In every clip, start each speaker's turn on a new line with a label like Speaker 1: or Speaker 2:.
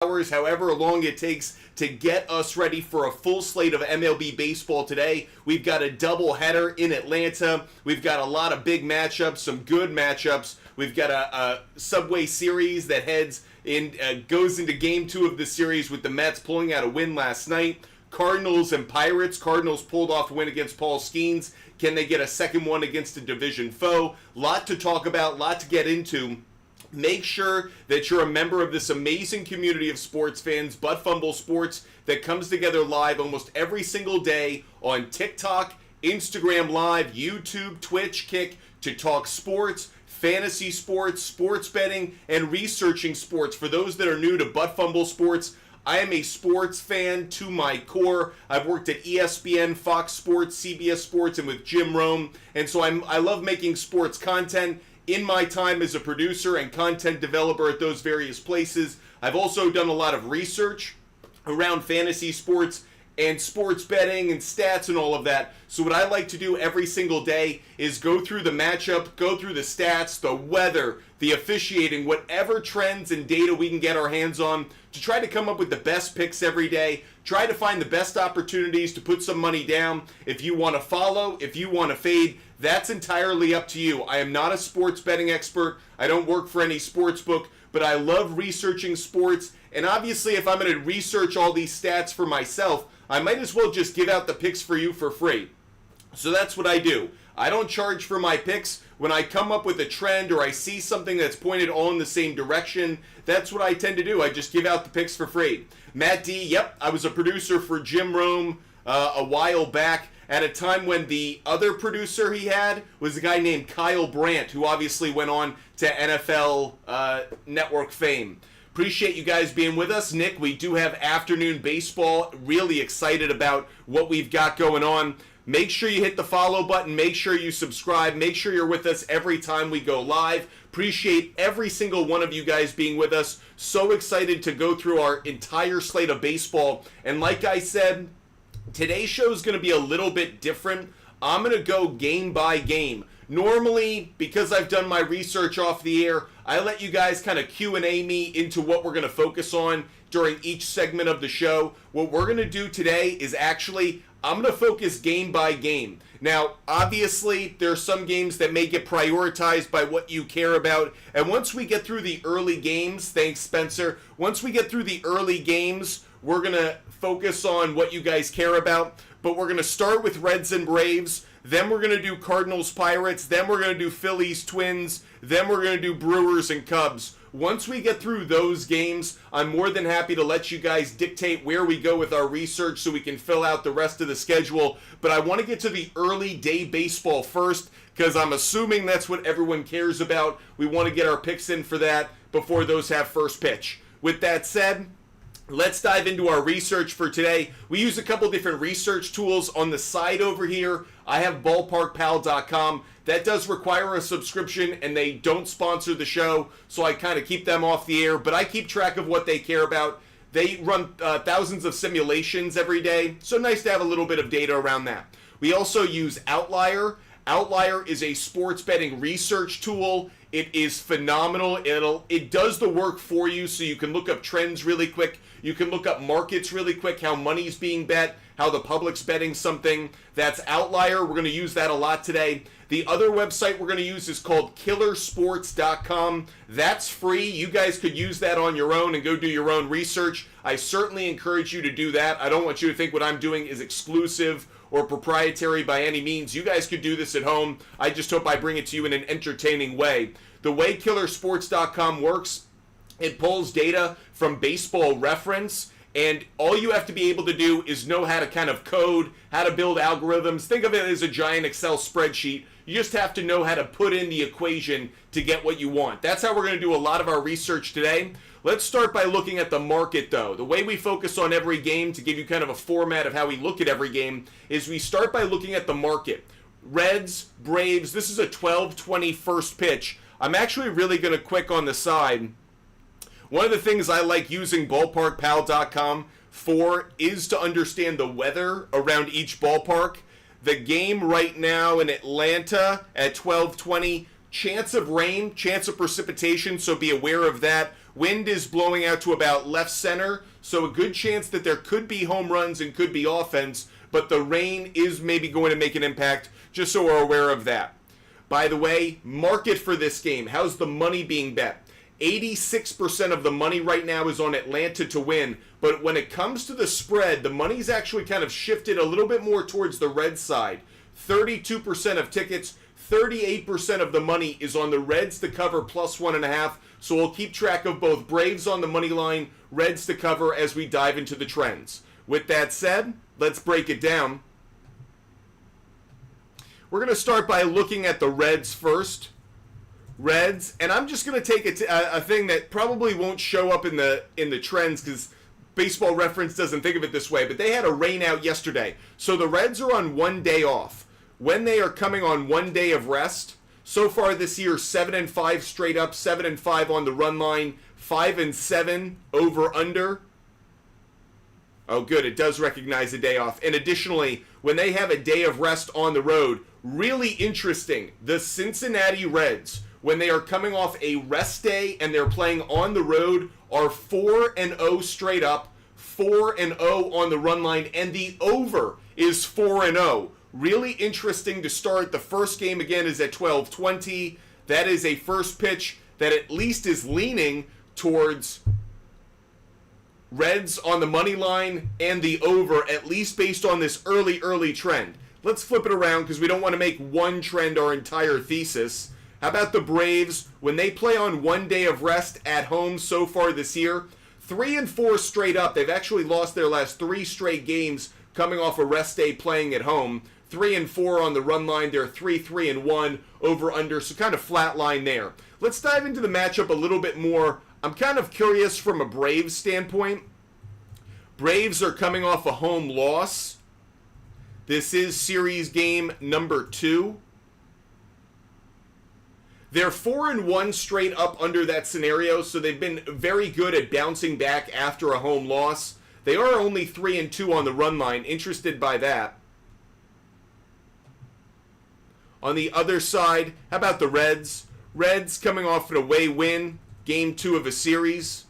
Speaker 1: hours, however long it takes to get us ready for a full slate of MLB baseball today. We've got a doubleheader in Atlanta. We've got a lot of big matchups, some good matchups. We've got a Subway Series that goes into Game 2 of the series with the Mets pulling out a win last night. Cardinals and Pirates. Cardinals pulled off a win against Paul Skeens. Can they get a second one against a division foe? Lot to talk about, lot to get into. Make sure that you're a member of this amazing community of sports fans, Butt Fumble Sports, that comes together live almost every single day on TikTok, Instagram Live, YouTube, Twitch, Kick, to talk sports, fantasy sports, sports betting, and researching sports. For those that are new to Butt Fumble Sports, I am a sports fan to my core. I've worked at ESPN, Fox Sports, CBS Sports, and with Jim Rome, and so I love making sports content. In my time as a producer and content developer at those various places, I've also done a lot of research around fantasy sports and sports betting and stats and all of that. So what I like to do every single day is go through the matchup, go through the stats, the weather, the officiating, whatever trends and data we can get our hands on to try to come up with the best picks every day, try to find the best opportunities to put some money down. If you want to follow, if you want to fade, that's entirely up to you. I am not a sports betting expert. I don't work for any sports book, but I love researching sports. And obviously, if I'm going to research all these stats for myself, I might as well just give out the picks for you for free. So that's what I do. I don't charge for my picks. When I come up with a trend or I see something that's pointed all in the same direction, that's what I tend to do. I just give out the picks for free. Matt D, yep, I was a producer for Jim Rome a while back at a time when the other producer he had was a guy named Kyle Brandt, who obviously went on to NFL Network fame. Appreciate you guys being with us. Nick, we do have afternoon baseball. Really excited about what we've got going on. Make sure you hit the follow button. Make sure you subscribe. Make sure you're with us every time we go live. Appreciate every single one of you guys being with us. So excited to go through our entire slate of baseball. And like I said, today's show is going to be a little bit different. I'm going to go game by game. Normally, because I've done my research off the air, I let you guys kind of Q&A me into what we're going to focus on during each segment of the show. What we're going to do today is actually, I'm going to focus game by game. Now, obviously, there are some games that may get prioritized by what you care about. And once we get through the early games, thanks, Spencer. Once we get through the early games, we're going to focus on what you guys care about. But we're going to start with Reds and Braves. Then we're going to do Cardinals, Pirates. Then we're going to do Phillies, Twins. Then we're going to do Brewers and Cubs. Once we get through those games, I'm more than happy to let you guys dictate where we go with our research so we can fill out the rest of the schedule. But I want to get to the early day baseball first because I'm assuming that's what everyone cares about. We want to get our picks in for that before those have first pitch. With that said, let's dive into our research for today. We use a couple different research tools on the side over here. I have ballparkpal.com. That does require a subscription, and they don't sponsor the show, so I kind of keep them off the air, but I keep track of what they care about. They run thousands of simulations every day, so nice to have a little bit of data around that. We also use Outlier. Outlier is a sports betting research tool. It is phenomenal. It does the work for you, so you can look up trends really quick. You can look up markets really quick, how money's being bet, how the public's betting something. That's Outlier. We're going to use that a lot today. The other website we're going to use is called killersports.com. That's free. You guys could use that on your own and go do your own research. I certainly encourage you to do that. I don't want you to think what I'm doing is exclusive or proprietary by any means. You guys could do this at home. I just hope I bring it to you in an entertaining way. The way killersports.com works, it pulls data from Baseball Reference, and all you have to be able to do is know how to kind of code, how to build algorithms. Think of it as a giant Excel spreadsheet. You just have to know how to put in the equation to get what you want. That's how we're going to do a lot of our research today. Let's start by looking at the market, though. The way we focus on every game, to give you kind of a format of how we look at every game, is we start by looking at the market. Reds, Braves, this is a 12-20 first pitch. I'm actually really going to quick on the side. One of the things I like using ballparkpal.com for is to understand the weather around each ballpark. The game right now in Atlanta at 12:20, chance of rain, chance of precipitation, so be aware of that. Wind is blowing out to about left center, so a good chance that there could be home runs and could be offense, but the rain is maybe going to make an impact, just so we're aware of that. By the way, market for this game. How's the money being bet? 86% of the money right now is on Atlanta to win, but when it comes to the spread, the money's actually kind of shifted a little bit more towards the red side. 32% of tickets, 38% of the money is on the Reds to cover plus 1.5, so we'll keep track of both Braves on the money line, Reds to cover as we dive into the trends. With that said, let's break it down. We're going to start by looking at the Reds first. Reds, and I'm just going to take a thing that probably won't show up in the trends because Baseball Reference doesn't think of it this way, but they had a rain out yesterday. So the Reds are on 1 day off. When they are coming on 1 day of rest, so far this year, 7-5 straight up, 7-5 on the run line, 5-7 over under. Oh, good. It does recognize a day off. And additionally, when they have a day of rest on the road, really interesting, the Cincinnati Reds, when they are coming off a rest day and they're playing on the road, are 4-0 straight up, 4-0 on the run line, and the over is 4-0. Really interesting to start. The first game, again, is at 12:20. That is a first pitch that at least is leaning towards Reds on the money line and the over, at least based on this early trend. Let's flip it around because we don't want to make one trend our entire thesis. How about the Braves? When they play on 1 day of rest at home so far this year, 3-4 straight up. They've actually lost their last 3 straight games coming off a rest day playing at home. 3-4 on the run line. They're 3-1 over under, so kind of flat line there. Let's dive into the matchup a little bit more. I'm kind of curious from a Braves standpoint. Braves are coming off a home loss. This is series game number 2. They're 4-1 straight up under that scenario, so they've been very good at bouncing back after a home loss. They are only 3-2 on the run line. Interested by that. On the other side, how about the Reds? Reds coming off an away win, game 2 of a series.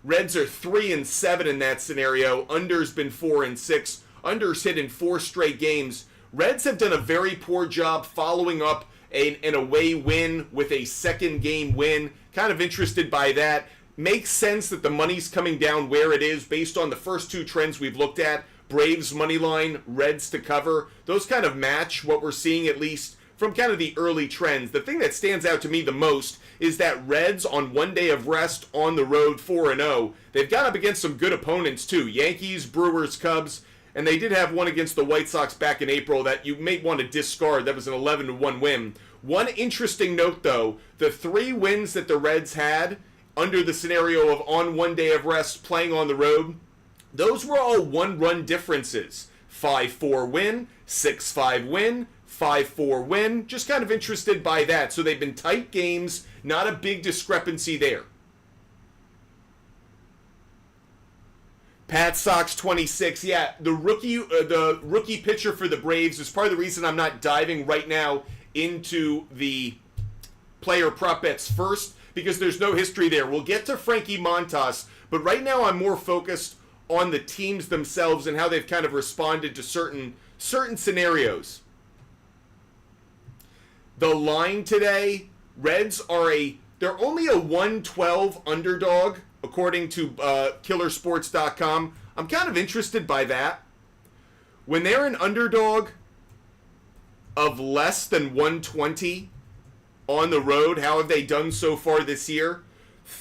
Speaker 1: Reds are 3-7 in that scenario. Under's been 4-6. Under's hit in 4 straight games. Reds have done a very poor job following up an away win with a second game win. Kind of interested by that. Makes sense that the money's coming down where it is based on the first 2 trends we've looked at. Braves money line, Reds to cover. Those kind of match what we're seeing, at least from kind of the early trends. The thing that stands out to me the most is that Reds on 1 day of rest on the road, 4-0. They've got up against some good opponents too. Yankees, Brewers, Cubs. And they did have one against the White Sox back in April that you may want to discard. That was an 11-1 win. One interesting note, though, the 3 wins that the Reds had under the scenario of on 1 day of rest playing on the road, those were all 1-run differences. 5-4 win, 6-5 win, 5-4 win. Just kind of interested by that. So they've been tight games, not a big discrepancy there. Pat Sox 26. Yeah, the rookie pitcher for the Braves is part of the reason I'm not diving right now into the player prop bets first, because there's no history there. We'll get to Frankie Montas, but right now I'm more focused on the teams themselves and how they've kind of responded to certain scenarios. The line today, Reds are they're only a 112 underdog, according to killersports.com. I'm kind of interested by that. When they're an underdog of less than 120 on the road, how have they done so far this year?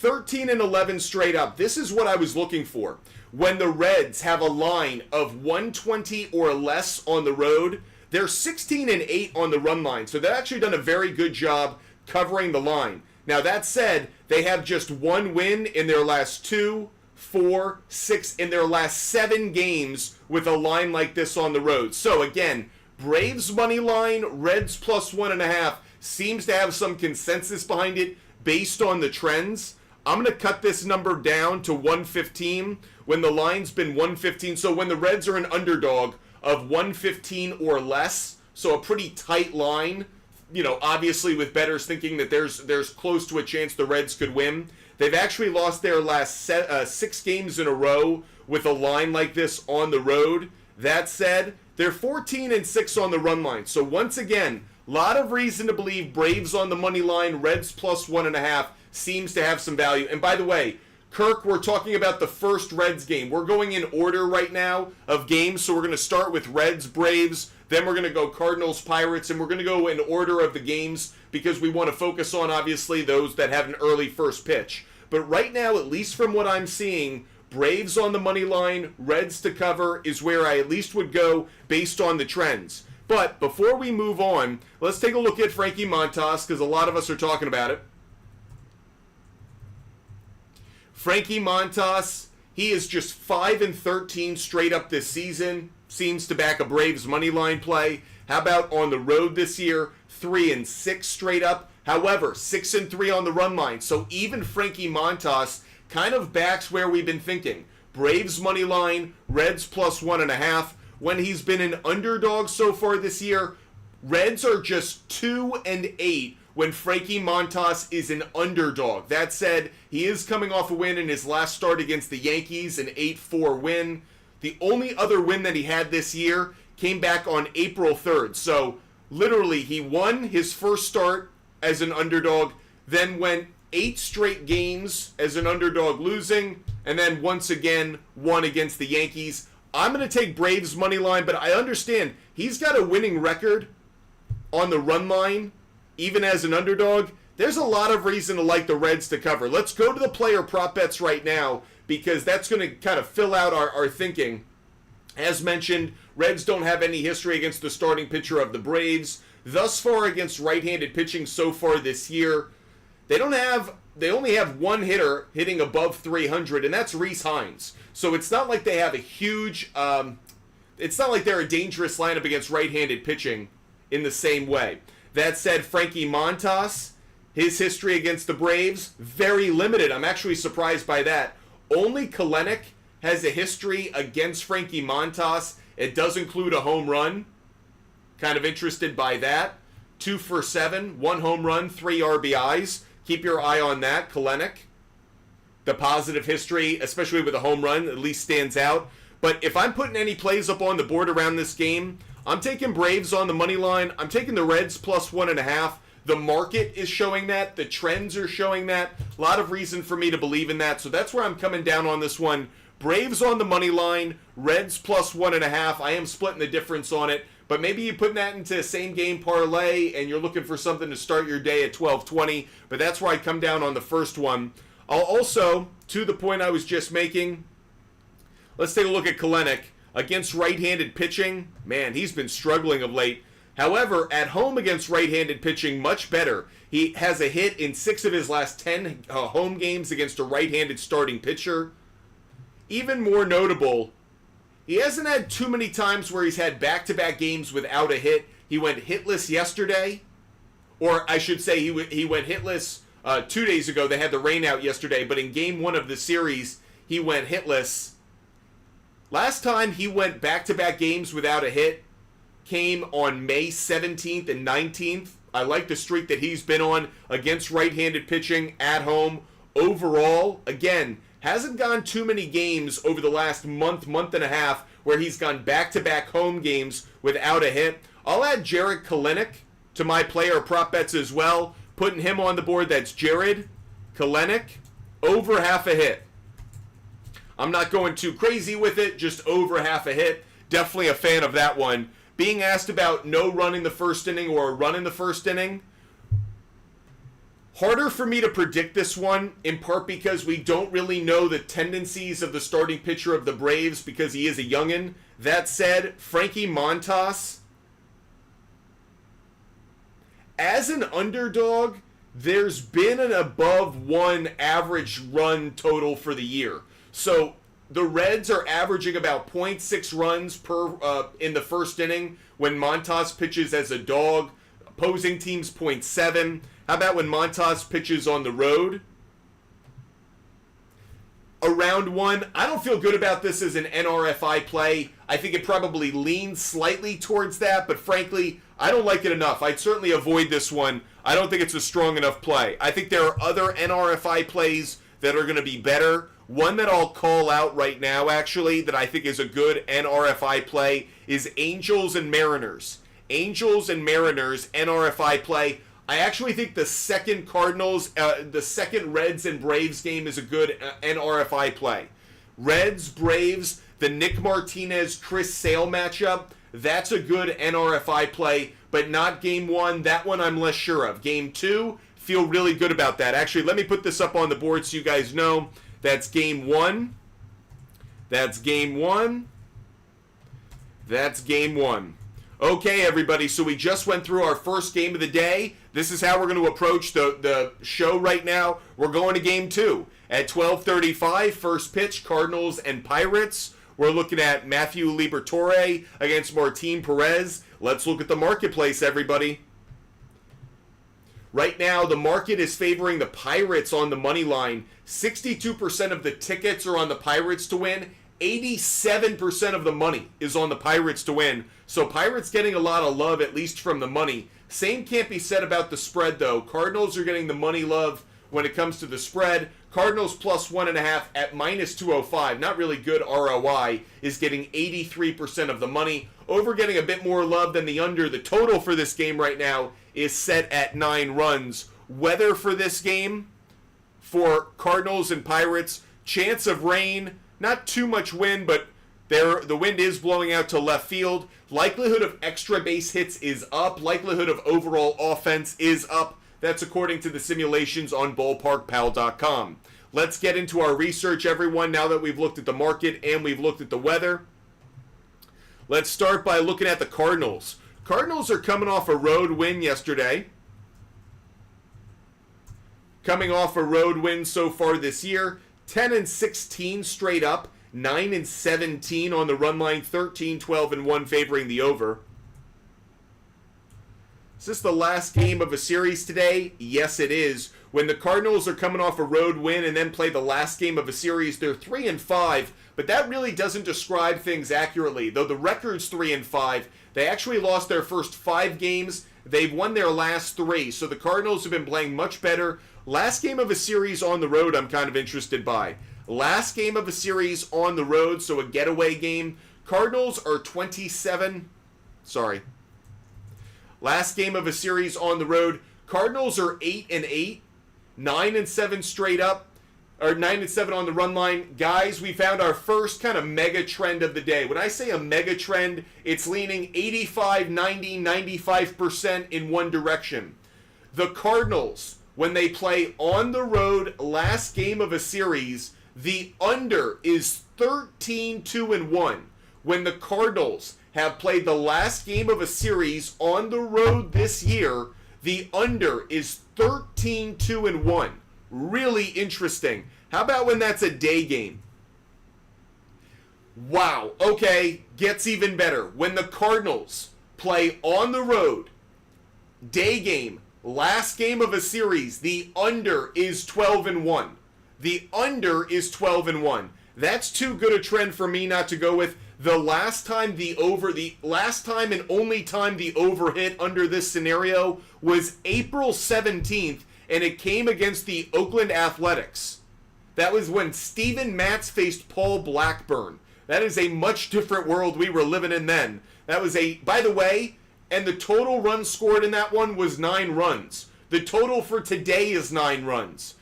Speaker 1: 13-11 straight up. This is what I was looking for. When the Reds have a line of 120 or less on the road, they're 16-8 on the run line. So they've actually done a very good job covering the line. Now, that said, they have just 1 win in their last 2, 4, 6, in their last 7 games with a line like this on the road. So, again, Braves money line, Reds plus 1.5 seems to have some consensus behind it based on the trends. I'm going to cut this number down to 115 when the line's been 115. So when the Reds are an underdog of 115 or less, so a pretty tight line, you know, obviously with bettors thinking that there's close to a chance the Reds could win. They've actually lost their last 6 games in a row with a line like this on the road. That said, they're 14-6 on the run line. So once again, a lot of reason to believe Braves on the money line, Reds plus 1.5 seems to have some value. And by the way, Kirk, we're talking about the first Reds game. We're going in order right now of games, so we're going to start with Reds, Braves, then we're going to go Cardinals, Pirates, and we're going to go in order of the games because we want to focus on, obviously, those that have an early first pitch. But right now, at least from what I'm seeing, Braves on the money line, Reds to cover is where I at least would go based on the trends. But before we move on, let's take a look at Frankie Montas because a lot of us are talking about it. Frankie Montas, he is just 5-13 straight up this season. Seems to back a Braves money line play. How about on the road this year? 3-6 straight up. However, 6-3 on the run line. So even Frankie Montas kind of backs where we've been thinking. Braves money line, Reds plus 1.5. When he's been an underdog so far this year, Reds are just 2-8 when Frankie Montas is an underdog. That said, he is coming off a win in his last start against the Yankees, an 8-4 win. The only other win that he had this year came back on April 3rd. So literally, he won his first start as an underdog, then went 8 straight games as an underdog losing, and then once again won against the Yankees. I'm going to take Braves money line, but I understand he's got a winning record on the run line, even as an underdog. There's a lot of reason to like the Reds to cover. Let's go to the player prop bets right now because that's going to kind of fill out our thinking. As mentioned, Reds don't have any history against the starting pitcher of the Braves. Thus far against right-handed pitching so far this year, they only have one hitter hitting above 300, and that's Rhys Hines. So it's not like they have a huge, it's not like they're a dangerous lineup against right-handed pitching in the same way. That said, Frankie Montas, his history against the Braves, very limited. I'm actually surprised by that. Only Kelenic has a history against Frankie Montas. It does include a home run. Kind of interested by that. 2 for 7, 1 home run, 3 RBIs. Keep your eye on that, Kelenic. The positive history, especially with a home run, at least stands out. But if I'm putting any plays up on the board around this game, I'm taking Braves on the money line. I'm taking the Reds plus 1.5. The market is showing that. The trends are showing that. A lot of reason for me to believe in that. So that's where I'm coming down on this one. Braves on the money line, Reds plus 1.5. I am splitting the difference on it. But maybe you're putting that into a same-game parlay and you're looking for something to start your day at 12:20. But that's where I come down on the first one. I'll also, to the point I was just making, let's take a look at Kelenic. Against right-handed pitching, man, he's been struggling of late. However, at home against right-handed pitching, much better. He has a hit in 6 of his last 10 home games against a right-handed starting pitcher. Even more notable, he hasn't had too many times where he's had back-to-back games without a hit. He went hitless yesterday, or I should say he went hitless 2 days ago. They had the rain out yesterday, but in Game 1 of the series, he went hitless. Last time he went back-to-back games without a hit came on May 17th and 19th. I like the streak that he's been on against right-handed pitching at home. Overall, again, hasn't gone too many games over the last month and a half where he's gone back-to-back home games without a hit. I'll add Jared Kelenic to my player prop bets as well. Putting him on the board, that's Jared Kelenic, over half a hit. I'm not going too crazy with it, just over half a hit. Definitely a fan of that one. Being asked about no run in the first inning or a run in the first inning, harder for me to predict this one, in part because we don't really know the tendencies of the starting pitcher of the Braves because he is a youngin'. That said, Frankie Montas, as an underdog, there's been an above 1 average run total for the year. So the Reds are averaging about 0.6 runs per in the first inning when Montas pitches as a dog. Opposing teams 0.7. How about when Montas pitches on the road? Around 1. I don't feel good about this as an NRFI play. I think it probably leans slightly towards that, but frankly, I don't like it enough. I'd certainly avoid this one. I don't think it's a strong enough play. I think there are other NRFI plays that are going to be better. One that I'll call out right now, actually, that I think is a good NRFI play is Angels and Mariners. Angels and Mariners, NRFI play. I actually think the second the second Reds and Braves game is a good NRFI play. Reds, Braves, the Nick Martinez, Chris Sale matchup, that's a good NRFI play, but not game 1. That one I'm less sure of. Game 2, feel really good about that. Actually, let me put this up on the board so you guys know. That's game 1. That's game 1. That's game 1. Okay, everybody, so we just went through our first game of the day. This is how we're going to approach the show right now. We're going to game 2. At 12:35, first pitch, Cardinals and Pirates. We're looking at Matthew Liberatore against Martin Perez. Let's look at the marketplace, everybody. Right now, the market is favoring the Pirates on the money line. 62% of the tickets are on the Pirates to win. 87% of the money is on the Pirates to win. So Pirates getting a lot of love, at least from the money. Same can't be said about the spread, though. Cardinals are getting the money love when it comes to the spread. Cardinals plus 1.5 at minus 205. Not really good ROI. Is getting 83% of the money. Over getting a bit more love than the under. The total for this game right now is set at 9 runs. Weather for this game for Cardinals and Pirates. Chance of rain. Not too much wind, but the wind is blowing out to left field. Likelihood of extra base hits is up. Likelihood of overall offense is up. That's according to the simulations on ballparkpal.com. Let's get into our research, everyone, now that we've looked at the market and we've looked at the weather. Let's start by looking at the Cardinals. Cardinals are coming off a road win yesterday. Coming off a road win so far this year. 10-16 straight up. 9-17 on the run line. 13-12-1 favoring the over. Is this the last game of a series today? Yes, it is. When the Cardinals are coming off a road win and then play the last game of a series, they're 3-5, but that really doesn't describe things accurately. Though the record's 3-5, they actually lost their first 5 games. They've won their last 3, so the Cardinals have been playing much better. Last game of a series on the road, I'm kind of interested by. Last game of a series on the road, so a getaway game. Cardinals are 27. Sorry. Last game of a series on the road. Cardinals are 8-8. 9-7 straight up. Or 9-7 on the run line. Guys, we found our first kind of mega trend of the day. When I say a mega trend, it's leaning 85, 90, 95% in one direction. The Cardinals, when they play on the road last game of a series, the under is 13-2-1. When the Cardinals have played the last game of a series on the road this year, the under is 13-2-1. Really interesting. How about when that's a day game? Wow. Okay, gets even better. When the Cardinals play on the road, day game, last game of a series, the under is 12-1. The under is 12-1. That's too good a trend for me not to go with. The last time and only time the over hit under this scenario was April 17th, and it came against the Oakland Athletics. That was when Steven Matz faced Paul Blackburn. That is a much different world we were living in then. That was by the way, and the total runs scored in that one was 9 runs. The total for today is 9 runs.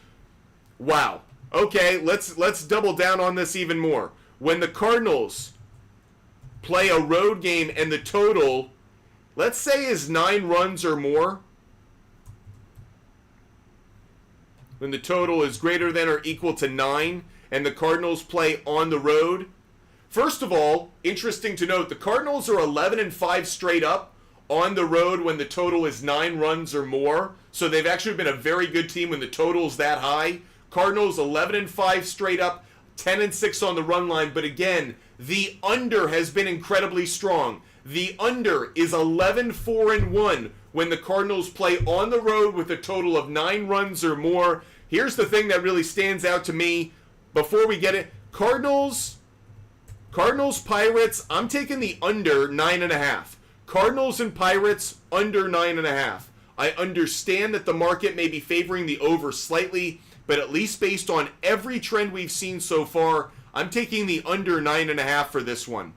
Speaker 1: Wow. Okay, let's double down on this even more. When the Cardinals play a road game and the total, let's say, is 9 runs or more. When the total is greater than or equal to 9 and the Cardinals play on the road. First of all, interesting to note, the Cardinals are 11-5 straight up on the road when the total is 9 runs or more. So they've actually been a very good team when the total is that high. Cardinals 11-5 straight up, 10-6 on the run line. But again, the under has been incredibly strong. The under is 11-4-1 when the Cardinals play on the road with a total of 9 runs or more. Here's the thing that really stands out to me before we get it. Cardinals, Pirates, I'm taking the under 9.5. Cardinals and Pirates, under 9.5. I understand that the market may be favoring the over slightly but at least based on every trend we've seen so far, I'm taking the under 9.5 for this one.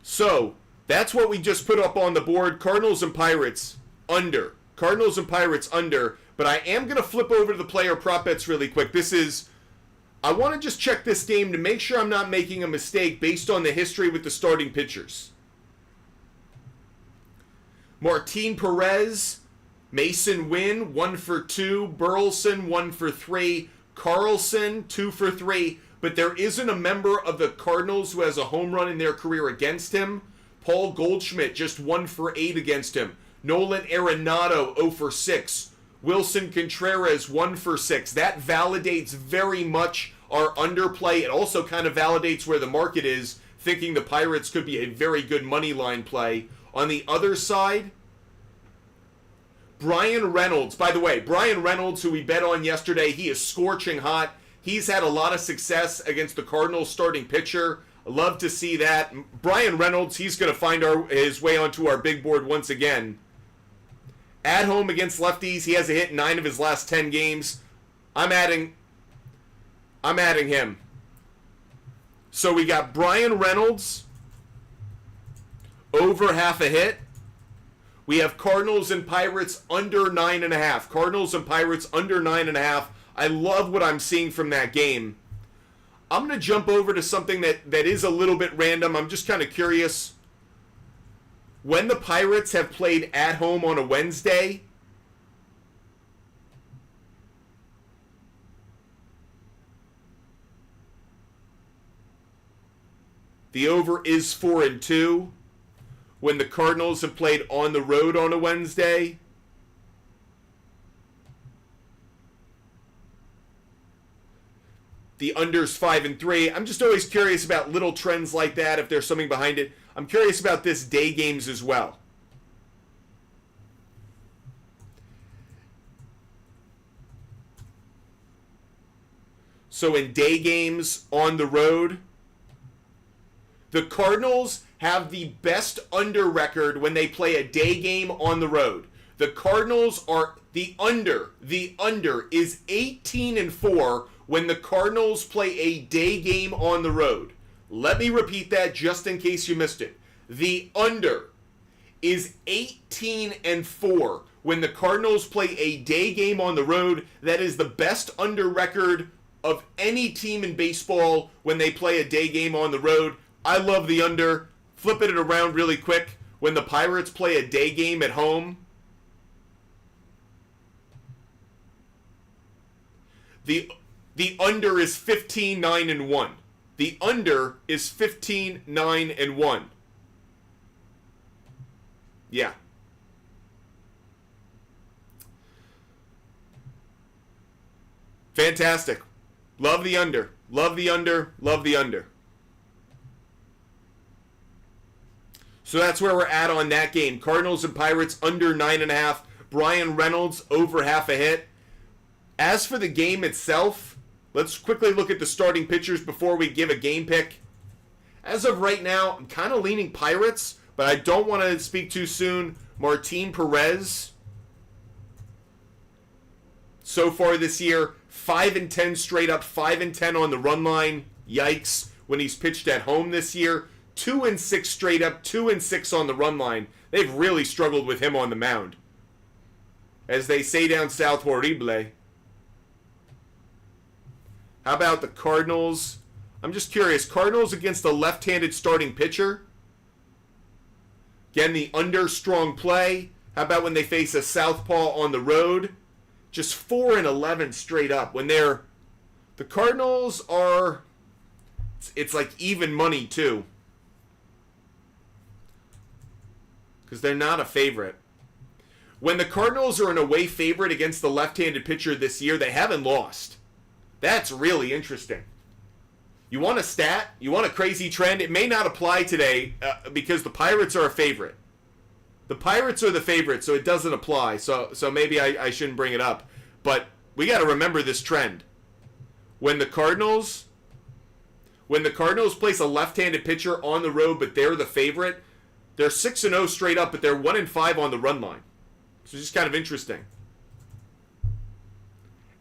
Speaker 1: So, that's what we just put up on the board. Cardinals and Pirates, under. Cardinals and Pirates, under. But I am going to flip over to the player prop bets really quick. I want to just check this game to make sure I'm not making a mistake based on the history with the starting pitchers. Martin Perez, Mason Wynn, 1 for 2. Burleson, 1 for 3. Carlson, 2 for 3. But there isn't a member of the Cardinals who has a home run in their career against him. Paul Goldschmidt, just 1 for 8 against him. Nolan Arenado, 0 for 6. Wilson Contreras, 1 for 6. That validates very much our underplay. It also kind of validates where the market is, thinking the Pirates could be a very good money line play. On the other side, Brian Reynolds. By the way, Brian Reynolds, who we bet on yesterday, he is scorching hot. He's had a lot of success against the Cardinals starting pitcher. I love to see that. Brian Reynolds, he's going to find his way onto our big board once again. At home against lefties, he has a hit in 9 of his last 10 games. I'm adding him. So we got Brian Reynolds over half a hit. We have Cardinals and Pirates under 9.5. Cardinals and Pirates under 9.5. I love what I'm seeing from that game. I'm going to jump over to something that is a little bit random. I'm just kind of curious. When the Pirates have played at home on a Wednesday, the over is 4-2. When the Cardinals have played on the road on a Wednesday, the under's 5-3. I'm just always curious about little trends like that, if there's something behind it. I'm curious about this day games as well. So in day games on the road, the Cardinals have the best under record when they play a day game on the road. The Cardinals are the under is 18-4 when the Cardinals play a day game on the road. Let me repeat that just in case you missed it. The under is 18-4 when the Cardinals play a day game on the road. That is the best under record of any team in baseball when they play a day game on the road. I love the under. Flipping it around really quick. When the Pirates play a day game at home, the under is 15-9-1. The under is 15-9-1. Yeah. Fantastic. Love the under. Love the under. Love the under. So that's where we're at on that game. Cardinals and Pirates under 9.5. Brian Reynolds over half a hit. As for the game itself, let's quickly look at the starting pitchers before we give a game pick. As of right now, I'm kind of leaning Pirates, but I don't want to speak too soon. Martin Perez, so far this year, 5-10 straight up, 5-10 on the run line. Yikes. When he's pitched at home this year, 2-6 straight up, 2-6 on the run line. They've really struggled with him on the mound. As they say down south, horrible. How about the Cardinals? I'm just curious. Cardinals against a left-handed starting pitcher. Again, the under strong play. How about when they face a southpaw on the road? Just 4-11 straight up. When the Cardinals are, it's like even money too. Because they're not a favorite. When the Cardinals are an away favorite against the left-handed pitcher this year, they haven't lost. That's really interesting. You want a stat? You want a crazy trend? It may not apply today because the Pirates are a favorite. The Pirates are the favorite, so it doesn't apply. So maybe I shouldn't bring it up. But we got to remember this trend. When the Cardinals place a left-handed pitcher on the road, but they're the favorite, they're 6-0 straight up, but they're 1-5 on the run line. So just kind of interesting.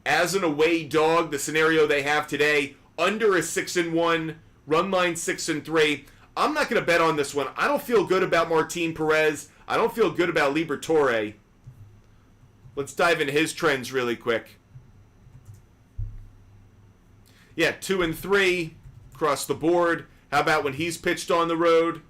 Speaker 1: As an away dog, the scenario they have today, under is 6-1, run line 6-3. I'm not going to bet on this one. I don't feel good about Martin Perez. I don't feel good about Liberatore. Let's dive into his trends really quick. Yeah, 2-3 across the board. How about when he's pitched on the road?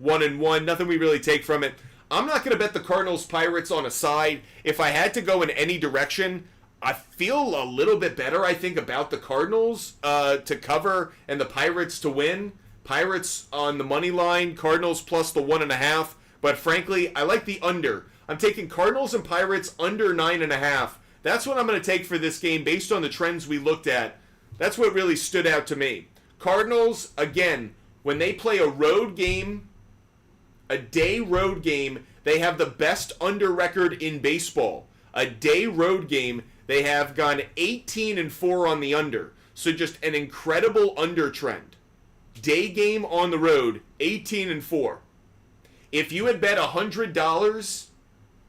Speaker 1: 1-1. Nothing we really take from it. I'm not going to bet the Cardinals-Pirates on a side. If I had to go in any direction, I feel a little bit better, I think, about the Cardinals to cover and the Pirates to win. Pirates on the money line, Cardinals plus the 1.5. But frankly, I like the under. I'm taking Cardinals and Pirates under 9.5. That's what I'm going to take for this game based on the trends we looked at. That's what really stood out to me. Cardinals, again, when they play a road game, a day road game, they have the best under record in baseball. A day road game, they have gone 18-4 on the under. So just an incredible under trend. Day game on the road, 18-4. If you had bet $100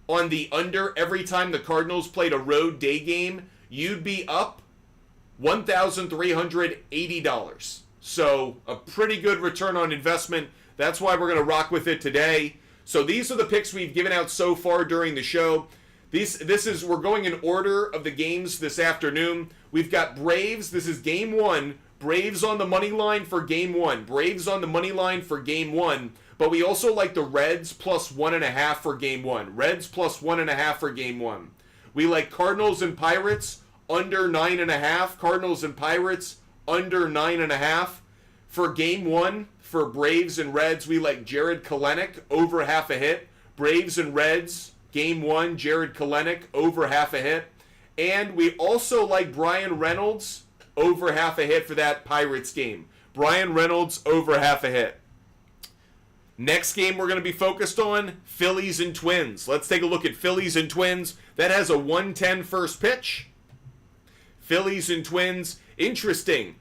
Speaker 1: on the under every time the Cardinals played a road day game, you'd be up $1,380. So a pretty good return on investment. That's why we're going to rock with it today. So these are the picks we've given out so far during the show. We're going in order of the games this afternoon. We've got Braves. This is game 1. Braves on the money line for game 1. Braves on the money line for game 1. But we also like the Reds plus 1.5 for game 1. Reds plus 1.5 for game 1. We like Cardinals and Pirates under 9.5. Cardinals and Pirates under 9.5. For game 1, for Braves and Reds, we like Jared Kelenic over half a hit. Braves and Reds, game 1, Jared Kelenic over half a hit. And we also like Brian Reynolds over half a hit for that Pirates game. Brian Reynolds over half a hit. Next game we're going to be focused on, Phillies and Twins. Let's take a look at Phillies and Twins. That has a 1:10 first pitch. Phillies and Twins, interesting.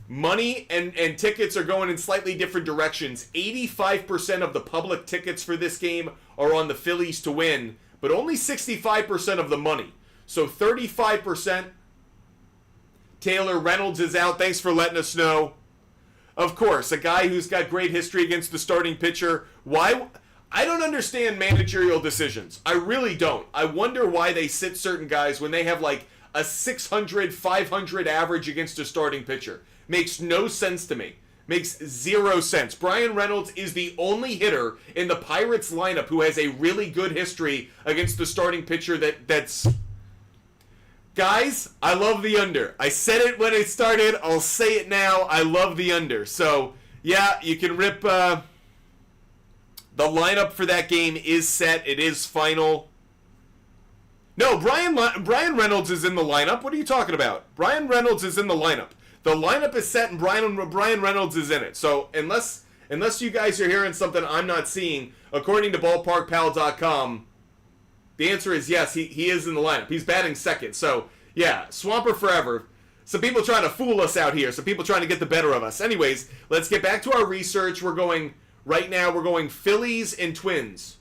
Speaker 1: Money and tickets are going in slightly different directions. 85% of the public tickets for this game are on the Phillies to win, but only 65% of the money. So 35%. Taylor Reynolds is out. Thanks for letting us know. Of course, a guy who's got great history against the starting pitcher. Why? I don't understand managerial decisions. I really don't. I wonder why they sit certain guys when they have like a 600, 500 average against a starting pitcher. Makes no sense to me. Makes zero sense. Brian Reynolds is the only hitter in the Pirates lineup who has a really good history against the starting pitcher that's... Guys, I love the under. I said it when it started. I'll say it now. I love the under. So, yeah, you can rip... the lineup for that game is set. It is final. No, Brian Reynolds is in the lineup. What are you talking about? Brian Reynolds is in the lineup. The lineup is set and Brian Reynolds is in it. So, unless you guys are hearing something I'm not seeing, according to BallparkPal.com... the answer is yes, he is in the lineup. He's batting second. So, yeah, Swamper forever. Some people trying to fool us out here. Some people trying to get the better of us. Anyways, let's get back to our research. We're going Phillies and Twins.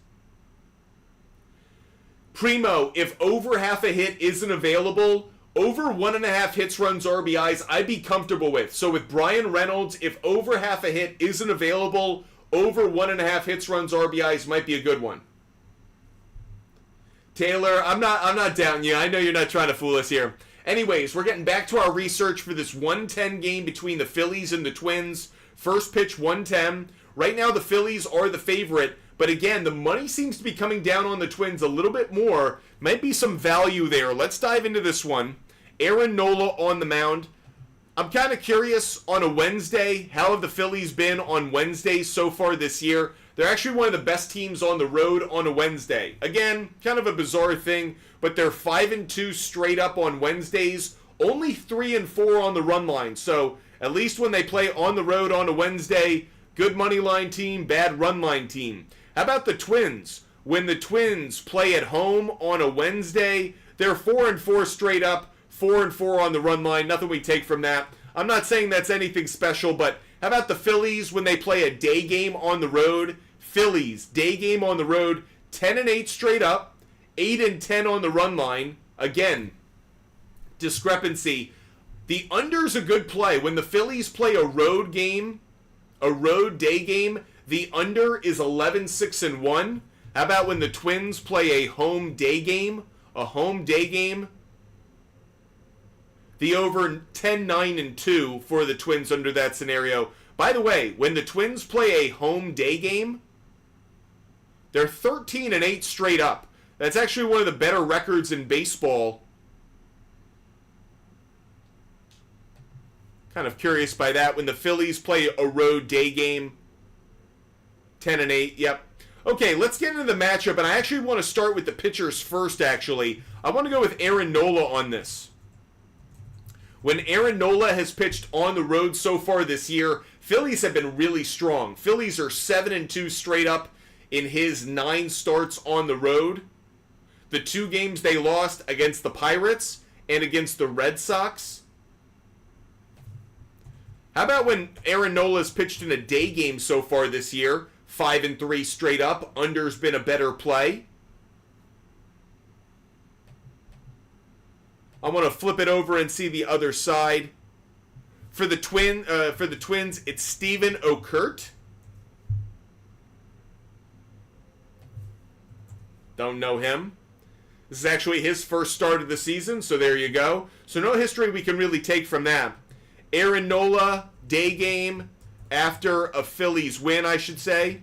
Speaker 1: Primo, if over half a hit isn't available, over 1.5 hits, runs, RBIs, I'd be comfortable with. So with Brian Reynolds, if over half a hit isn't available, over 1.5 hits, runs, RBIs might be a good one. Taylor, I'm not doubting you. I know you're not trying to fool us here. Anyways, we're getting back to our research for this 1:10 game between the Phillies and the Twins. First pitch 1:10. Right now the Phillies are the favorite, but again, the money seems to be coming down on the Twins a little bit more. Might be some value there. Let's dive into this one. Aaron Nola on the mound. I'm kind of curious on a Wednesday, how have the Phillies been on Wednesdays so far this year? They're actually one of the best teams on the road on a Wednesday. Again, kind of a bizarre thing, but they're 5-2 straight up on Wednesdays, only 3-4 on the run line. So at least when they play on the road on a Wednesday, good money line team, bad run line team. How about the Twins? When the Twins play at home on a Wednesday, they're 4-4 straight up, 4-4 on the run line. Nothing we take from that. I'm not saying that's anything special, but how about the Phillies when they play a day game on the road? Phillies, day game on the road, 10-8 straight up, 8 and 10 on the run line. Again, discrepancy. The under's a good play. When the Phillies play a road game, a road day game, the under is 11-6-1. How about when the Twins play a home day game? A home day game. The over 10-9-2 for the Twins under that scenario. By the way, when the Twins play a home day game, they're 13-8 straight up. That's actually one of the better records in baseball. Kind of curious by that. When the Phillies play a road day game, 10-8. Yep. Okay, let's get into the matchup, and I actually want to start with the pitchers first, actually. I want to go with Aaron Nola on this. When Aaron Nola has pitched on the road so far this year, Phillies have been really strong. Phillies are 7-2 straight up in his 9 starts on the road. The 2 games they lost against the Pirates and against the Red Sox. How about when Aaron Nola's pitched in a day game so far this year? 5-3 straight up. Under's been a better play. I want to flip it over and see the other side. For the Twins, it's Steven Okert. Don't know him. This is actually his first start of the season, so there you go. So no history we can really take from that. Aaron Nola, day game, after a Phillies win, I should say.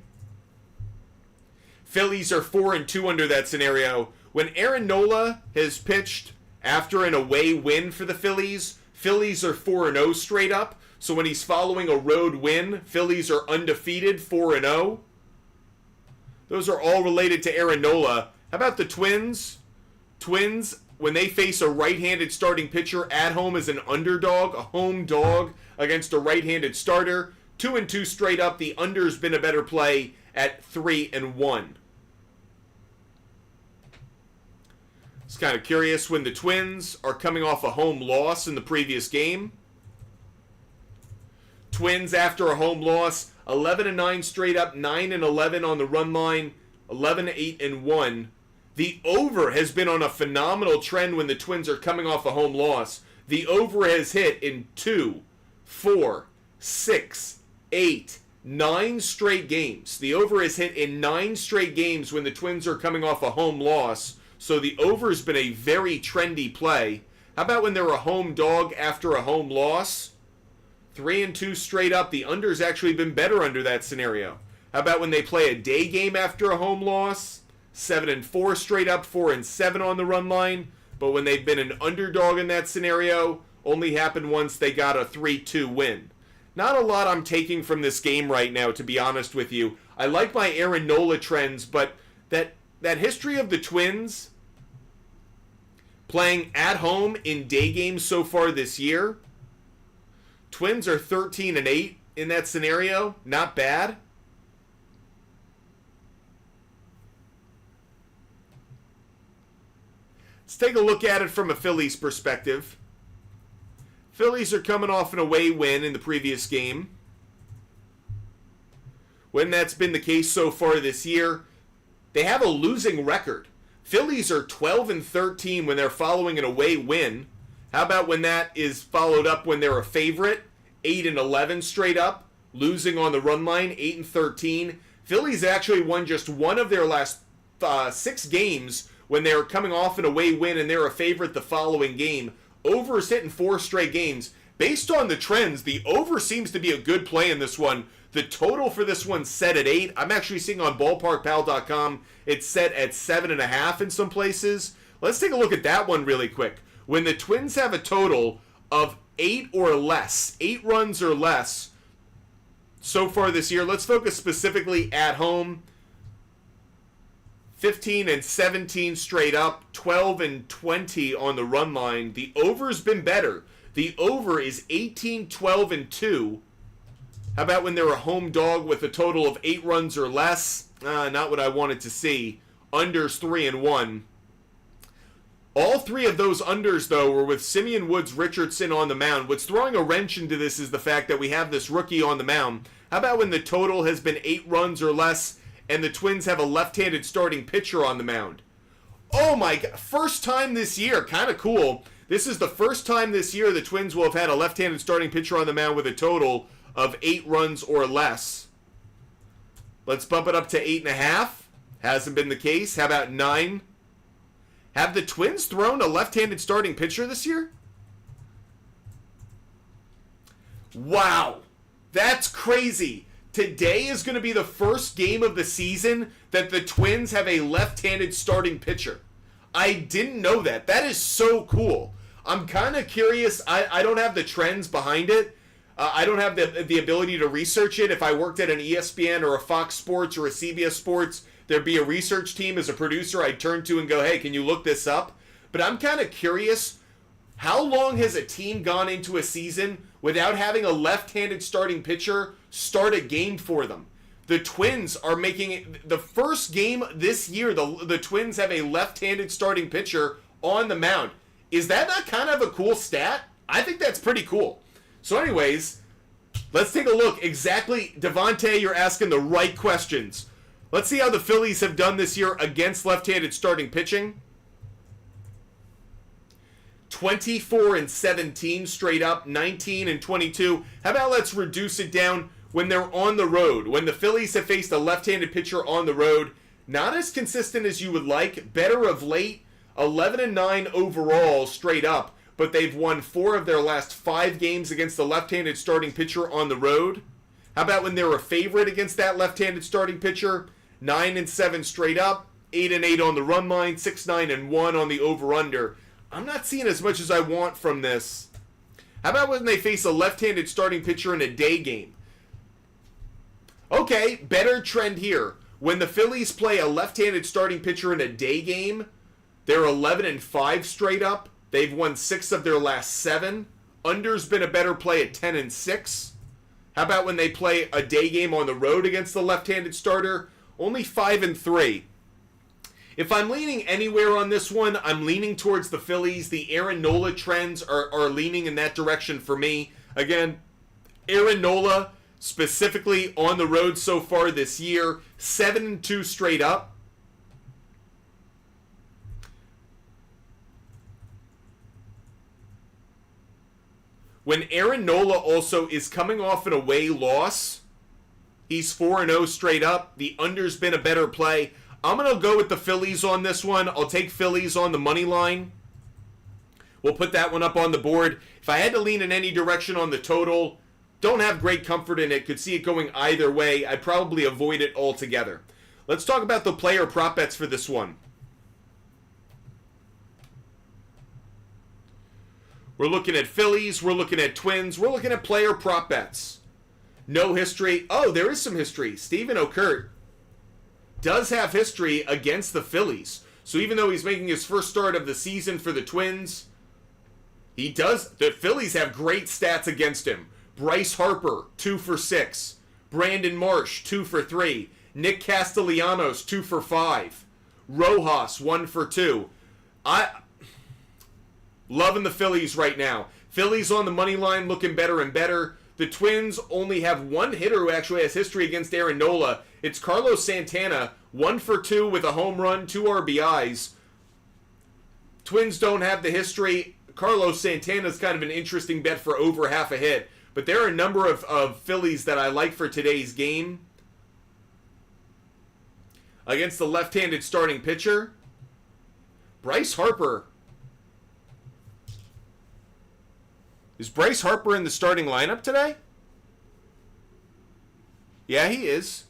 Speaker 1: Phillies are 4-2 under that scenario. When Aaron Nola has pitched after an away win for the Phillies, Phillies are 4-0 straight up. So when he's following a road win, Phillies are undefeated, 4-0. Those are all related to Aaron Nola. How about the Twins? Twins, when they face a right-handed starting pitcher at home as an underdog, a home dog against a right-handed starter, 2-2 straight up. The under's been a better play at 3-1. It's kind of curious when the Twins are coming off a home loss in the previous game. Twins after a home loss, 11-9 straight up, 9-11 on the run line, 11-8-1. The over has been on a phenomenal trend when the Twins are coming off a home loss. The over has hit in 2, 4, 6, 8, 9 straight games. The over has hit in 9 straight games when the Twins are coming off a home loss. So the over's been a very trendy play. How about when they're a home dog after a home loss? 3-2 straight up. The under's actually been better under that scenario. How about when they play a day game after a home loss? 7-4 straight up, 4-7 on the run line. But when they've been an underdog in that scenario, only happened once they got a 3-2 win. Not a lot I'm taking from this game right now, to be honest with you. I like my Aaron Nola trends, but that history of the Twins playing at home in day games so far this year, Twins are 13-8 in that scenario. Not bad. Let's take a look at it from a Phillies perspective. Phillies are coming off an away win in the previous game. When that's been the case so far this year, they have a losing record. Phillies are 12-13 when they're following an away win. How about when that is followed up when they're a favorite? 8-11 straight up, losing on the run line, 8-13. Phillies actually won just one of their last 6 games when they're coming off an away win and they're a favorite the following game. Over is hitting 4 straight games. Based on the trends, the over seems to be a good play in this one. The total for this one's set at 8. I'm actually seeing on ballparkpal.com it's set at 7.5 in some places. Let's take a look at that one really quick. When the Twins have a total of 8 or less, 8 runs or less so far this year, let's focus specifically at home. 15-17 straight up, 12-20 on the run line. The over's been better. The over is 18-12-2. How about when they're a home dog with a total of 8 runs or less? Not what I wanted to see. Unders 3-1. All 3 of those unders, though, were with Simeon Woods Richardson on the mound. What's throwing a wrench into this is the fact that we have this rookie on the mound. How about when the total has been 8 runs or less and the Twins have a left-handed starting pitcher on the mound? Oh my God. First time this year. Kind of cool. This is the first time this year the Twins will have had a left-handed starting pitcher on the mound with a total of 8 runs or less. Let's bump it up to 8.5. Hasn't been the case. How about 9? Have the Twins thrown a left-handed starting pitcher this year? Wow. That's crazy. Today is going to be the first game of the season that the Twins have a left-handed starting pitcher. I didn't know that. That is so cool. I'm kind of curious. I don't have the trends behind it. I don't have the ability to research it. If I worked at an ESPN or a Fox Sports or a CBS Sports, there'd be a research team as a producer I'd turn to and go, hey, can you look this up? But I'm kind of curious, how long has a team gone into a season without having a left-handed starting pitcher start a game for them? The Twins are making it the first game this year. The Twins have a left-handed starting pitcher on the mound. Is that not kind of a cool stat? I think that's pretty cool. So anyways, let's take a look. Exactly, Devontae, you're asking the right questions. Let's see how the Phillies have done this year against left-handed starting pitching. 24-17 straight up, 19-22. How about let's reduce it down when they're on the road? When the Phillies have faced a left-handed pitcher on the road, not as consistent as you would like, better of late, 11-9 overall straight up, but they've won 4 of their last 5 games against the left-handed starting pitcher on the road. How about when they're a favorite against that left-handed starting pitcher? 9-7 straight up, 8-8 on the run line, 6-9-1 on the over-under. I'm not seeing as much as I want from this. How about when they face a left-handed starting pitcher in a day game? Okay, better trend here. When the Phillies play a left-handed starting pitcher in a day game, they're 11-5 straight up. They've won 6 of their last 7. Under's been a better play at 10-6. How about when they play a day game on the road against the left-handed starter? Only 5-3. If I'm leaning anywhere on this one, I'm leaning towards the Phillies. The Aaron Nola trends are leaning in that direction for me. Again, Aaron Nola, specifically on the road so far this year, 7-2 straight up. When Aaron Nola also is coming off an away loss, he's 4-0 straight up. The under's been a better play. I'm going to go with the Phillies on this one. I'll take Phillies on the money line. We'll put that one up on the board. If I had to lean in any direction on the total, don't have great comfort in it. Could see it going either way. I'd probably avoid it altogether. Let's talk about the player prop bets for this one. We're looking at Phillies. We're looking at Twins. We're looking at player prop bets. No history. Oh, there is some history. Stephen Okert does have history against the Phillies. So even though he's making his first start of the season for the Twins, the Phillies have great stats against him. Bryce Harper, 2 for 6. Brandon Marsh, 2 for 3. Nick Castellanos, 2 for 5. Rojas, 1 for 2. Loving the Phillies right now. Phillies on the money line looking better and better. The Twins only have one hitter who actually has history against Aaron Nola. It's Carlos Santana, 1 for 2 with a home run, 2 RBIs. Twins don't have the history. Carlos Santana's kind of an interesting bet for over half a hit. But there are a number of Phillies that I like for today's game. Against the left-handed starting pitcher, Bryce Harper. Is Bryce Harper in the starting lineup today? Yeah, he is.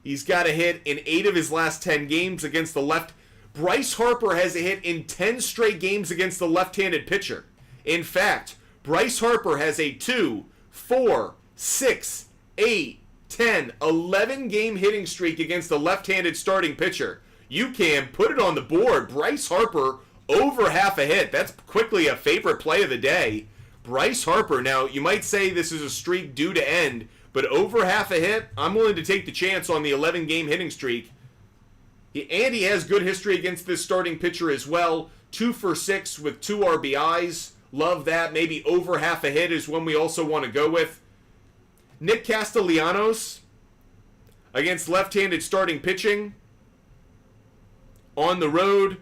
Speaker 1: He's got a hit in 8 of his last 10 games against the left. Bryce Harper has a hit in 10 straight games against the left-handed pitcher. In fact, Bryce Harper has a 2, 4, 6, 8, 10, 11 game hitting streak against the left-handed starting pitcher. You can put it on the board. Bryce Harper over half a hit. That's quickly a favorite play of the day. Bryce Harper. Now, you might say this is a streak due to end, but over half a hit, I'm willing to take the chance on the 11-game hitting streak. And he has good history against this starting pitcher as well. 2 for 6 with 2 RBIs. Love that. Maybe over half a hit is one we also want to go with. Nick Castellanos against left-handed starting pitching. On the road,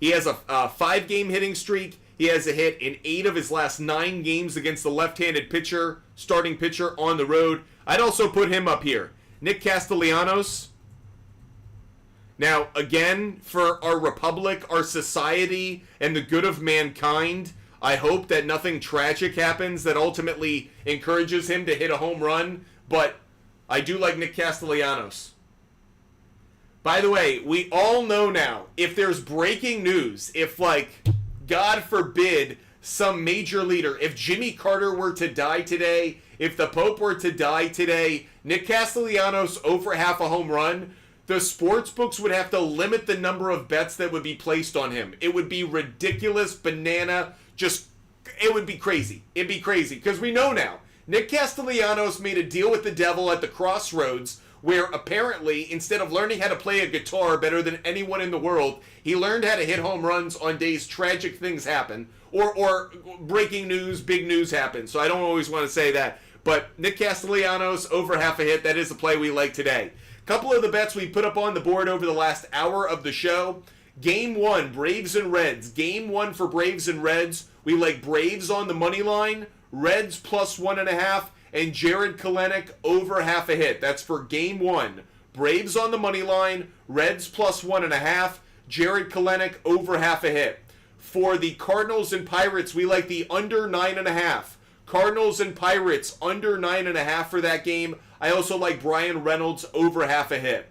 Speaker 1: he has a 5-game hitting streak. He has a hit in 8 of his last 9 games against the left-handed pitcher, starting pitcher on the road. I'd also put him up here. Nick Castellanos. Now, again, for our republic, our society, and the good of mankind, I hope that nothing tragic happens that ultimately encourages him to hit a home run. But I do like Nick Castellanos. By the way, we all know now, if there's breaking news, if, like, God forbid, some major leader, if Jimmy Carter were to die today, if the Pope were to die today, Nick Castellanos over half a home run, the sports books would have to limit the number of bets that would be placed on him. It would be ridiculous, banana, it would be crazy. It'd be crazy, because we know now, Nick Castellanos made a deal with the devil at the crossroads, where apparently, instead of learning how to play a guitar better than anyone in the world, he learned how to hit home runs on days tragic things happen, or breaking news, big news happens. So I don't always want to say that. But Nick Castellanos, over half a hit, that is the play we like today. Couple of the bets we put up on the board over the last hour of the show. Game 1, Braves and Reds. Game 1 for Braves and Reds. We like Braves on the money line, Reds plus 1.5, and Jared Kelenic over half a hit. That's for Game 1. Braves on the money line, Reds plus 1.5, Jared Kelenic over half a hit. For the Cardinals and Pirates, we like the under 9.5. Cardinals and Pirates under 9.5 for that game. I also like Brian Reynolds over half a hit.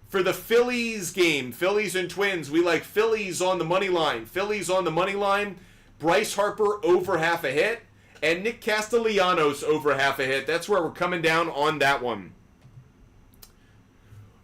Speaker 1: For the Phillies game, Phillies and Twins, we like Phillies on the money line. Phillies on the money line, Bryce Harper over half a hit, and Nick Castellanos over half a hit. That's where we're coming down on that one.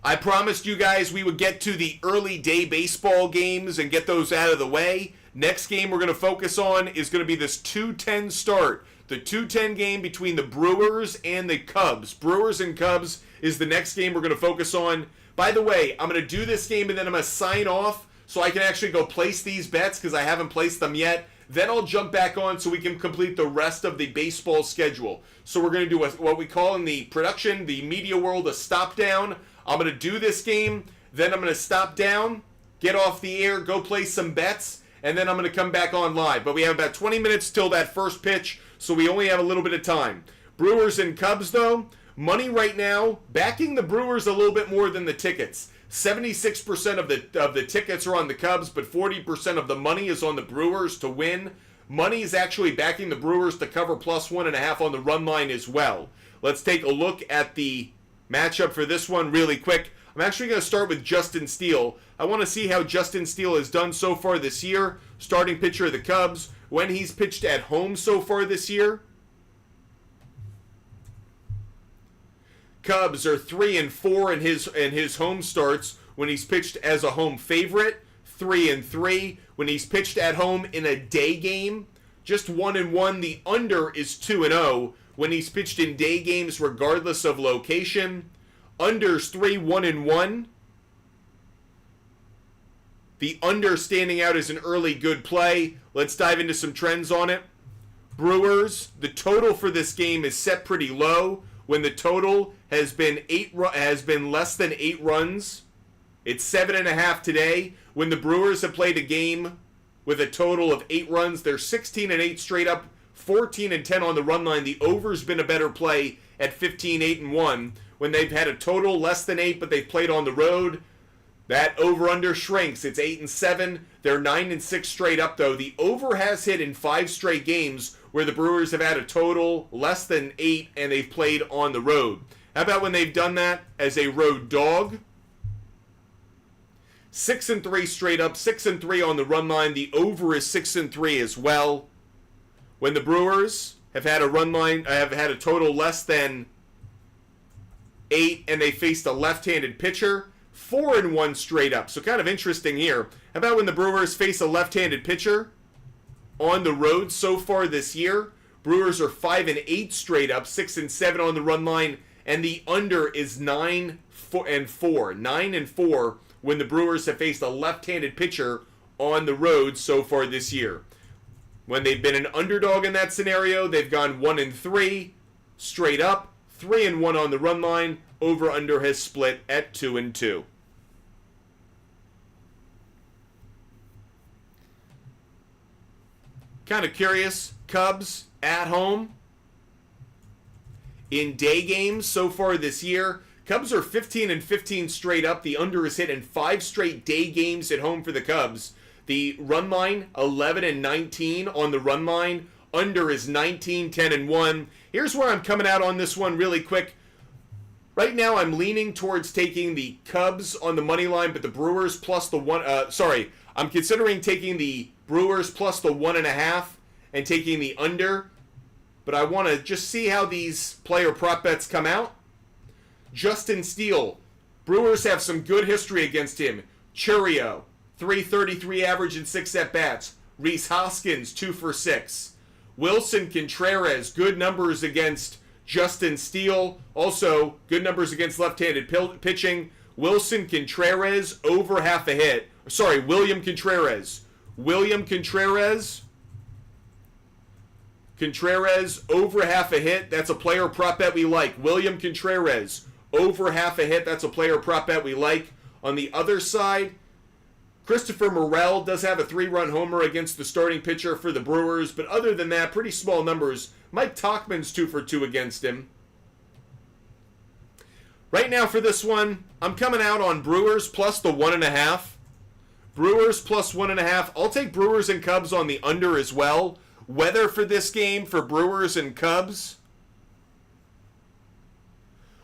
Speaker 1: I promised you guys we would get to the early day baseball games and get those out of the way. Next game we're going to focus on is going to be this 2:10 start. The 2:10 game between the Brewers and the Cubs. Brewers and Cubs is the next game we're going to focus on. By the way, I'm going to do this game and then I'm going to sign off so I can actually go place these bets because I haven't placed them yet. Then I'll jump back on so we can complete the rest of the baseball schedule. So we're going to do what we call in the production, the media world, a stop down. I'm going to do this game, then I'm going to stop down, get off the air, go play some bets, and then I'm going to come back on live. But we have about 20 minutes till that first pitch, so we only have a little bit of time. Brewers and Cubs, though, money right now, backing the Brewers a little bit more than the tickets. 76% of the tickets are on the Cubs, but 40% of the money is on the Brewers to win. Money is actually backing the Brewers to cover plus 1.5 on the run line as well. Let's take a look at the matchup for this one really quick. I'm actually going to start with Justin Steele. I want to see how Justin Steele has done so far this year. Starting pitcher of the Cubs, when he's pitched at home so far this year. Cubs are 3-4 in his home starts when he's pitched as a home favorite. 3-3 when he's pitched at home in a day game. Just 1-1. The under is 2-0 when he's pitched in day games regardless of location. Under's 3-1-1. The under standing out as an early good play. Let's dive into some trends on it. Brewers, the total for this game is set pretty low. When the total has been less than 8 runs, it's 7.5 today. When the Brewers have played a game with a total of 8 runs, they're 16-8 straight up, 14-10 on the run line. The over's been a better play at 15-8-1. When they've had a total less than 8, but they've played on the road, that over-under shrinks. It's 8-7. They're 9-6 straight up, though. The over has hit in 5 straight games where the Brewers have had a total less than 8 and they've played on the road. How about when they've done that as a road dog? 6-3 straight up, 6-3 on the run line. The over is 6-3 as well. When the Brewers have had a total less than 8 and they faced a left-handed pitcher, 4-1 straight up. So kind of interesting here. How about when the Brewers face a left-handed pitcher on the road so far this year? Brewers are 5-8 straight up, 6-7 on the run line, and the under is 9-4. 9-4 when the Brewers have faced a left-handed pitcher on the road so far this year. When they've been an underdog in that scenario, they've gone 1-3 straight up, 3-1 on the run line. Over-under has split at 2-2. Kind of curious. Cubs at home in day games so far this year. Cubs are 15-15 straight up. The under is hit in 5 straight day games at home for the Cubs. The run line, 11-19 on the run line. Under is 19-10-1. Here's where I'm coming out on this one really quick. Right now, I'm leaning towards taking the Cubs on the money line, but the Brewers plus the one. I'm considering taking the Brewers plus the 1.5 and taking the under. But I want to just see how these player prop bets come out. Justin Steele. Brewers have some good history against him. Churio, 333 average and 6 at-bats. Rhys Hoskins, 2 for 6. Wilson Contreras, good numbers against Justin Steele. Also, good numbers against left-handed pitching. Wilson Contreras, over half a hit. Sorry, William Contreras. Contreras, over half a hit. That's a player prop bet we like. William Contreras, over half a hit. That's a player prop bet we like. On the other side, Christopher Morel does have a 3-run homer against the starting pitcher for the Brewers, but other than that, pretty small numbers. Mike Tauchman's 2 for 2 against him. Right now for this one, I'm coming out on Brewers plus the 1.5. Brewers plus 1.5. I'll take Brewers and Cubs on the under as well. Weather for this game for Brewers and Cubs.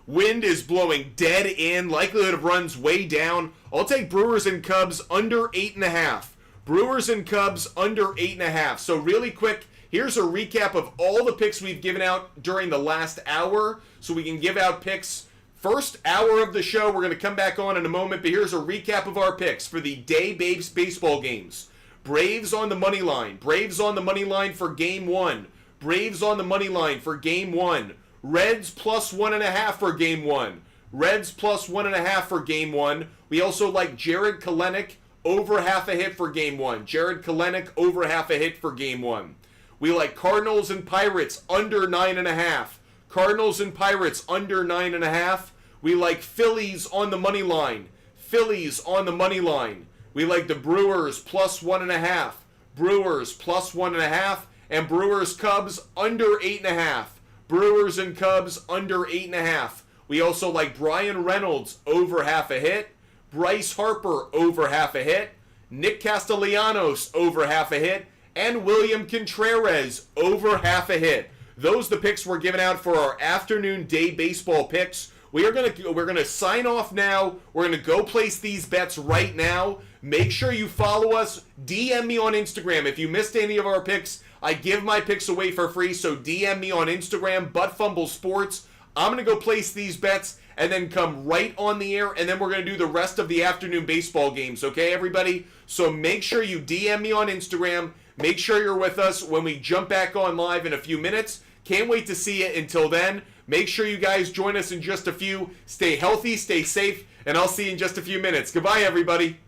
Speaker 1: Wind is blowing dead in. Likelihood of runs way down. I'll take Brewers and Cubs under 8.5. Brewers and Cubs under 8.5. So really quick, here's a recap of all the picks we've given out during the last hour. So we can give out picks. First hour of the show, we're going to come back on in a moment. But here's a recap of our picks for the day baseball games. Braves on the money line. Braves on the money line for game 1. Braves on the money line for game 1. Reds plus 1.5 for game 1. Reds plus 1.5 for game 1. We also like Jared Kelenic over half a hit for game 1. Jared Kelenic over half a hit for game 1. We like Cardinals and Pirates under 9.5. Cardinals and Pirates under 9.5. We like Phillies on the money line. Phillies on the money line. We like the Brewers plus 1.5. Brewers plus 1.5. And Brewers Cubs under 8.5. Brewers and Cubs under 8.5. We also like Brian Reynolds over half a hit. Bryce Harper over half a hit. Nick Castellanos over half a hit. And William Contreras over half a hit. Those are the picks we're giving out for our afternoon day baseball picks. We're gonna sign off now. We're gonna go place these bets right now. Make sure you follow us. DM me on Instagram if you missed any of our picks. I give my picks away for free, so DM me on Instagram, ButtFumble Sports. I'm going to go place these bets and then come right on the air, and then we're going to do the rest of the afternoon baseball games, okay, everybody? So make sure you DM me on Instagram. Make sure you're with us when we jump back on live in a few minutes. Can't wait to see you. Until then, make sure you guys join us in just a few. Stay healthy, stay safe, and I'll see you in just a few minutes. Goodbye, everybody.